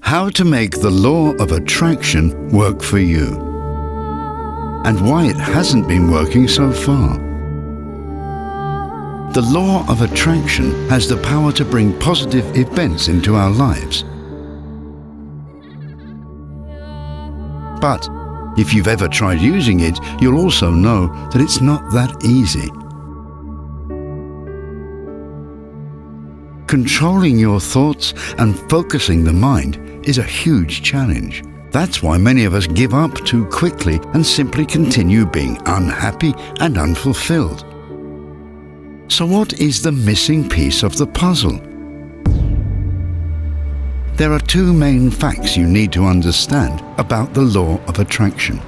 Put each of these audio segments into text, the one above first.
how to make the law of attraction work for you, and why it hasn't been working so far. The law of attraction has the power to bring positive events into our lives. But if you've ever tried using it, you'll also know that it's not that easy. Controlling your thoughts and focusing the mind is a huge challenge. That's why many of us give up too quickly and simply continue being unhappy and unfulfilled. So what is the missing piece of the puzzle? There are two main facts you need to understand about the law of attraction.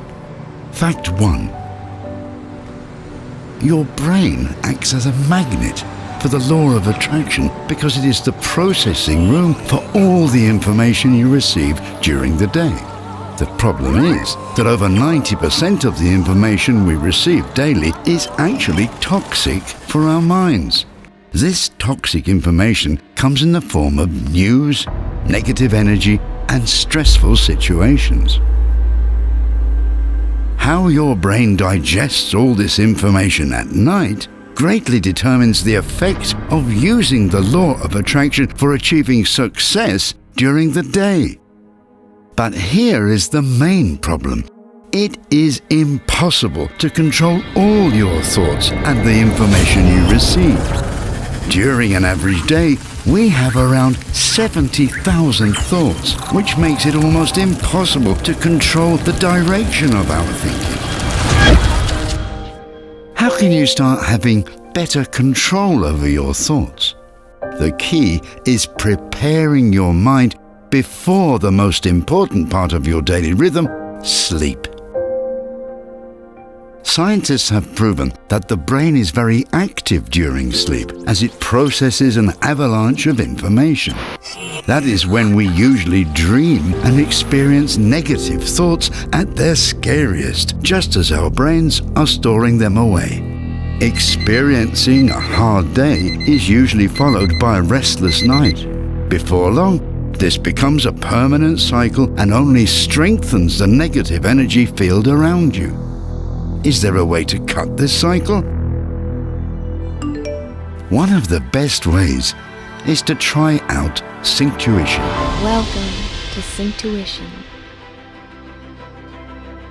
Fact 1. Your brain acts as a magnet for the law of attraction because it is the processing room for all the information you receive during the day. The problem is that over 90% of the information we receive daily is actually toxic for our minds. This toxic information comes in the form of news, negative energy, and stressful situations. How your brain digests all this information at night greatly determines the effect of using the law of attraction for achieving success during the day. But here is the main problem. It is impossible to control all your thoughts and the information you receive. During an average day, we have around 70,000 thoughts, which makes it almost impossible to control the direction of our thinking. How can you start having better control over your thoughts? The key is preparing your mind before the most important part of your daily rhythm, sleep. Scientists have proven that the brain is very active during sleep as it processes an avalanche of information. That is when we usually dream and experience negative thoughts at their scariest, just as our brains are storing them away. Experiencing a hard day is usually followed by a restless night. Before long, this becomes a permanent cycle and only strengthens the negative energy field around you. Is there a way to cut this cycle? One of the best ways is to try out Synctuition. Welcome to Synctuition.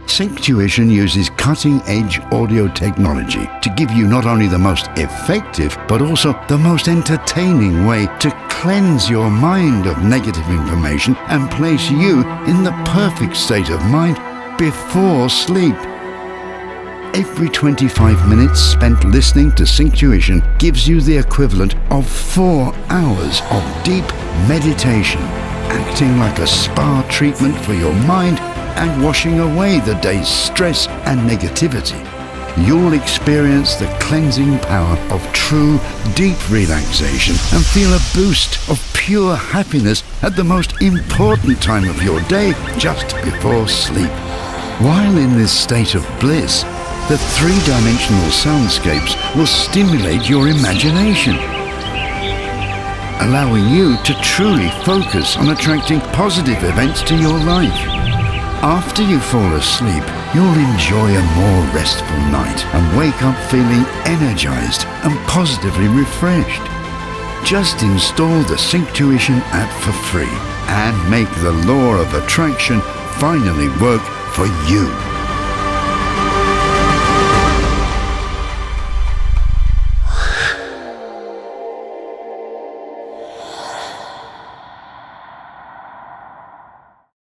Synctuition uses cutting-edge audio technology to give you not only the most effective, but also the most entertaining way to cleanse your mind of negative information and place you in the perfect state of mind before sleep. Every 25 minutes spent listening to Synctuition gives you the equivalent of 4 hours of deep meditation, acting like a spa treatment for your mind and washing away the day's stress and negativity. You'll experience the cleansing power of true, deep relaxation and feel a boost of pure happiness at the most important time of your day, just before sleep. While in this state of bliss, the 3-dimensional soundscapes will stimulate your imagination, allowing you to truly focus on attracting positive events to your life. After you fall asleep, you'll enjoy a more restful night and wake up feeling energized and positively refreshed. Just install the Synctuition app for free and make the law of attraction finally work for you.